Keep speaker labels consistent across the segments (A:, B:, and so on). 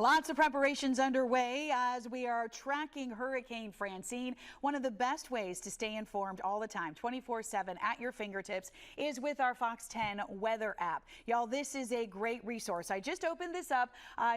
A: Lots of preparations underway as we are tracking Hurricane Francine. One of the best ways to stay informed all the time, 24/7 at your fingertips, is with our Fox 10 weather app. Y'all, this is a great resource. I just opened this up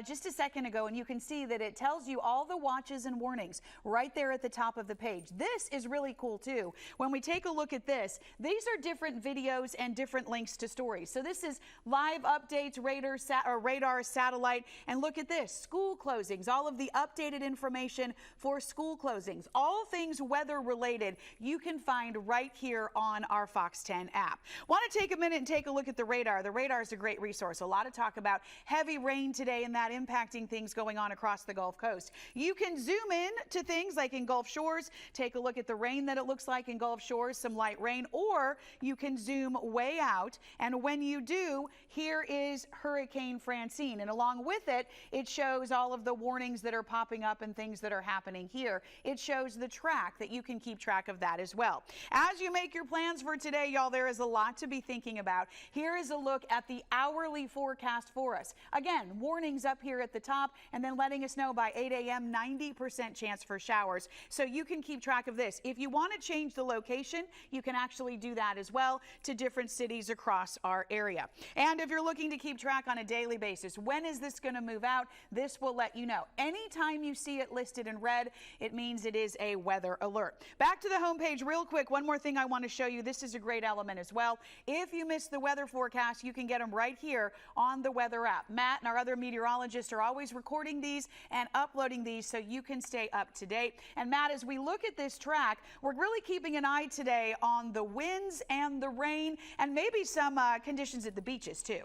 A: just a second ago, and you can see that it tells you all the watches and warnings right there at the top of the page. This is really cool too. When we take a look at this, these are different videos and different links to stories. So this is live updates, radar, satellite, and look at this. School closings, all of the updated information for school closings, all things weather related, you can find right here on our Fox 10 app. Want to take a minute and take a look at the radar. The radar is a great resource. A lot of talk about heavy rain today and that impacting things going on across the Gulf Coast. You can zoom in to things like in Gulf Shores, take a look at the rain that it looks like in Gulf Shores, some light rain, or you can zoom way out, and when you do, here is Hurricane Francine, and along with it, it shows all of the warnings that are popping up and things that are happening here. It shows the track that you can keep track of that as well. As you make your plans for today, y'all, there is a lot to be thinking about. Here is a look at the hourly forecast for us. Again, warnings up here at the top and then letting us know by 8 a.m. 90% chance for showers. So you can keep track of this. If you want to change the location, you can actually do that as well to different cities across our area. And if you're looking to keep track on a daily basis, when is this going to move out? This will let you know. Anytime you see it listed in red, it means it is a weather alert. Back to the homepage real quick. One more thing I want to show you. This is a great element as well. If you miss the weather forecast, you can get them right here on the weather app. Matt and our other meteorologists are always recording these and uploading these so you can stay up to date. And Matt, as we look at this track, we're really keeping an eye today on the winds and the rain and maybe some conditions at the beaches too.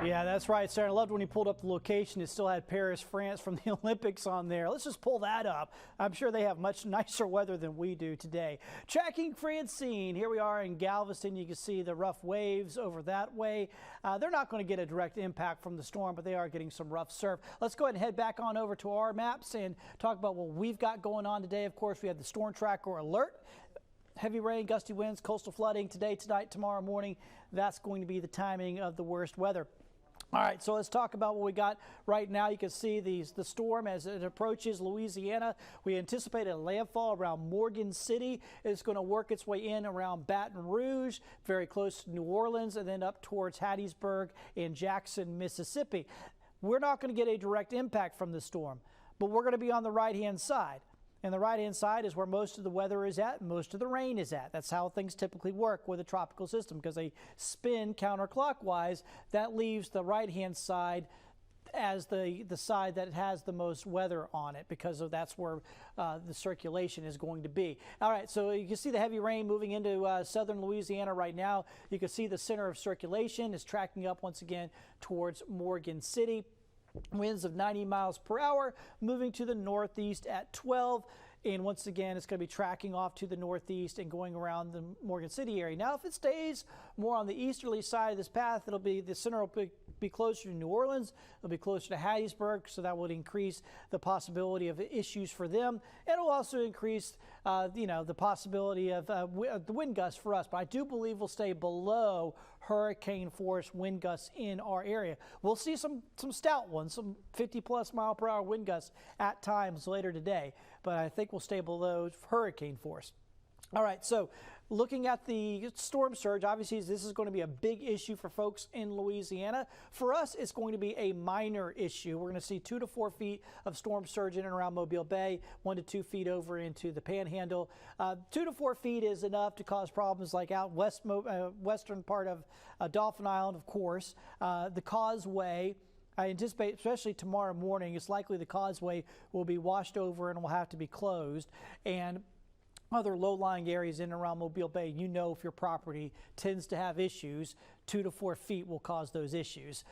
B: Yeah, that's right, Sarah. I loved when he pulled up the location. It still had Paris, France from the Olympics on there. Let's just pull that up. I'm sure they have much nicer weather than we do today. Tracking Francine. Here we are in Galveston. You can see the rough waves over that way. They're not going to get a direct impact from the storm, but they are getting some rough surf. Let's go ahead and head back on over to our maps and talk about what we've got going on today. Of course, we have the storm tracker alert. Heavy rain, gusty winds, coastal flooding today, tonight, tomorrow morning. That's going to be the timing of the worst weather. All right, so let's talk about what we got right now. You can see the storm as it approaches Louisiana. We anticipate a landfall around Morgan City. It's going to work its way in around Baton Rouge, very close to New Orleans, and then up towards Hattiesburg and Jackson, Mississippi. We're not going to get a direct impact from the storm, but we're going to be on the right-hand side. And the right-hand side is where most of the weather is at, most of the rain is at. That's how things typically work with a tropical system, because they spin counterclockwise. That leaves the right-hand side as the side that has the most weather on it, because that's where the circulation is going to be. All right, so you can see the heavy rain moving into southern Louisiana right now. You can see the center of circulation is tracking up once again towards Morgan City. Winds of 90 miles per hour, moving to the northeast at 12. And once again, it's going to be tracking off to the northeast and going around the Morgan City area. Now, if it stays more on the easterly side of this path, the center will be closer to New Orleans. It'll be closer to Hattiesburg, so that would increase the possibility of issues for them. It'll also increase, the possibility of the wind gusts for us. But I do believe we'll stay below hurricane force wind gusts in our area. We'll see some stout ones, some 50+ mile per hour wind gusts at times later today, but I think we'll stay below hurricane force. All right, so looking at the storm surge, obviously this is going to be a big issue for folks in Louisiana. For us, it's going to be a minor issue. We're going to see 2 to 4 feet of storm surge in and around Mobile Bay, 1 to 2 feet over into the Panhandle. 2 to 4 feet is enough to cause problems like out western part of Dauphin Island, of course. The causeway, I anticipate, especially tomorrow morning, it's likely the causeway will be washed over and will have to be closed. And other low-lying areas in and around Mobile Bay, you know, if your property tends to have issues, 2 to 4 feet will cause those issues.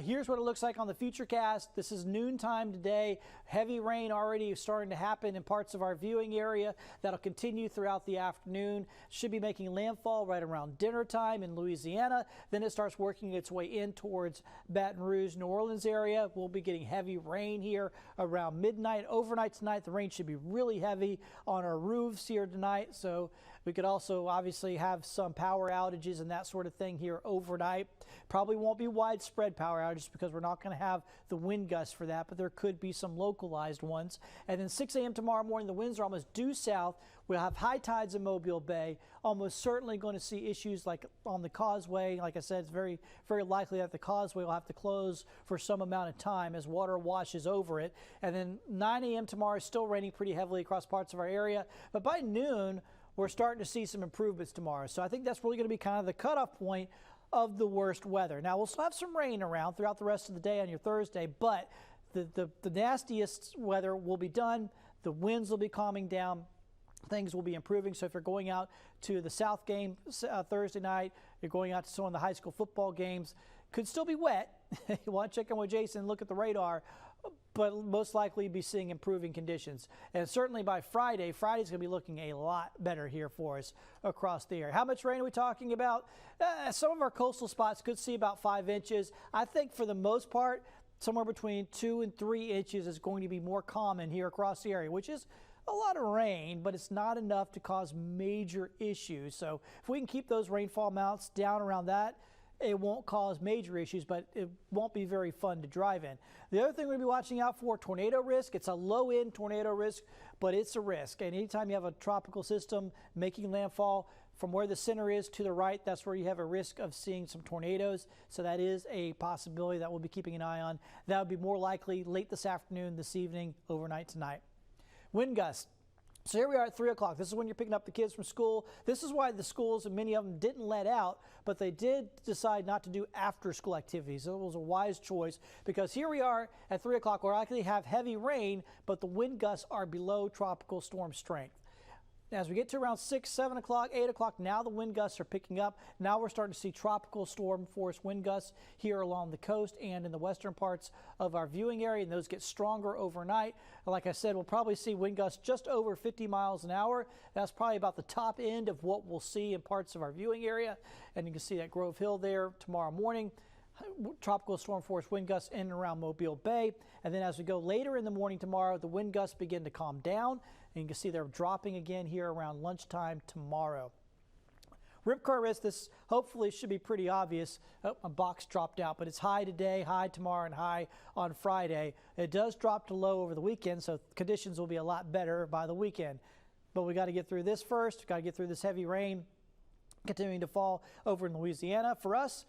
B: Here's what it looks like on the Futurecast. This is noontime today. Heavy rain already starting to happen in parts of our viewing area. That'll continue throughout the afternoon. Should be making landfall right around dinner time in Louisiana. Then it starts working its way in towards Baton Rouge, New Orleans area. We'll be getting heavy rain here around midnight. Overnight tonight, the rain should be really heavy on our roofs here tonight. So We could also obviously have some power outages and that sort of thing here overnight. Probably won't be widespread power outages because we're not going to have the wind gusts for that, but there could be some localized ones. And then 6 a.m. tomorrow morning, the winds are almost due south. We'll have high tides in Mobile Bay. Almost certainly going to see issues like on the causeway. Like I said, it's very, very likely that the causeway will have to close for some amount of time as water washes over it. And then 9 a.m. tomorrow is still raining pretty heavily across parts of our area. But by noon, we're starting to see some improvements tomorrow. So I think that's really going to be kind of the cutoff point of the worst weather. Now, we'll still have some rain around throughout the rest of the day on your Thursday, but the nastiest weather will be done. The winds will be calming down. Things will be improving. So if you're going out to the South game Thursday night, you're going out to some of the high school football games, could still be wet. You want to check in with Jason, look at the radar, but most likely be seeing improving conditions. And certainly by Friday's going to be looking a lot better here for us across the area. How much rain are we talking about? Some of our coastal spots could see about 5 inches. I think for the most part, somewhere between 2 and 3 inches is going to be more common here across the area, which is a lot of rain, but it's not enough to cause major issues. So if we can keep those rainfall amounts down around that, it won't cause major issues, but it won't be very fun to drive in. The other thing we're going to be watching out for, tornado risk. It's a low-end tornado risk, but it's a risk. And anytime you have a tropical system making landfall, from where the center is to the right, that's where you have a risk of seeing some tornadoes. So that is a possibility that we'll be keeping an eye on. That would be more likely late this afternoon, this evening, overnight tonight. Wind gusts. So here we are at 3 o'clock. This is when you're picking up the kids from school. This is why the schools, and many of them, didn't let out, but they did decide not to do after-school activities. So it was a wise choice because here we are at 3 o'clock. We're likely to have heavy rain, but the wind gusts are below tropical storm strength. As we get to around 6, 7 o'clock, 8 o'clock, now the wind gusts are picking up. Now we're starting to see tropical storm force wind gusts here along the coast and in the western parts of our viewing area, and those get stronger overnight. Like I said, we'll probably see wind gusts just over 50 miles an hour. That's probably about the top end of what we'll see in parts of our viewing area. And you can see that Grove Hill there tomorrow morning. Tropical storm force wind gusts in and around Mobile Bay. And then as we go later in the morning tomorrow, the wind gusts begin to calm down. And you can see they're dropping again here around lunchtime tomorrow. Rip current risk, this hopefully should be pretty obvious. Oh, a box dropped out, but it's high today, high tomorrow, and high on Friday. It does drop to low over the weekend, so conditions will be a lot better by the weekend. But we got to get through this first. We've got to get through this heavy rain continuing to fall over in Louisiana. For us,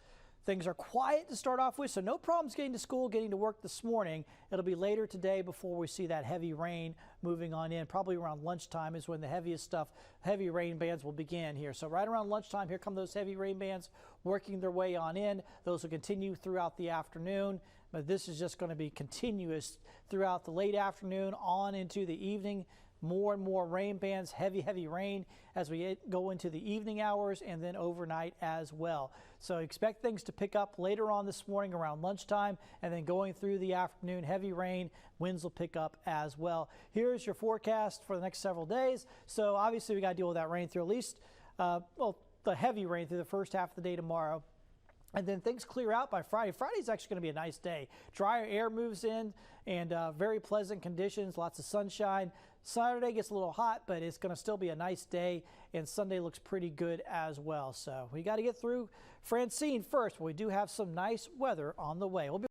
B: things are quiet to start off with, so no problems getting to school, getting to work this morning. It'll be later today before we see that heavy rain moving on in. Probably around lunchtime is when the heaviest stuff, heavy rain bands will begin here. So right around lunchtime, here come those heavy rain bands working their way on in. Those will continue throughout the afternoon, but this is just going to be continuous throughout the late afternoon on into the evening. More and more rain bands, heavy rain as we go into the evening hours and then overnight as well. So expect things to pick up later on this morning around lunchtime, and then going through the afternoon, heavy rain, winds will pick up as well. Here's your forecast for the next several days. So obviously we got to deal with that rain through at least, the heavy rain through the first half of the day tomorrow. And then things clear out by Friday. Friday's actually going to be a nice day. Drier air moves in and very pleasant conditions, lots of sunshine. Saturday gets a little hot, but it's going to still be a nice day, and Sunday looks pretty good as well. So we got to get through Francine first, but we do have some nice weather on the way. We'll be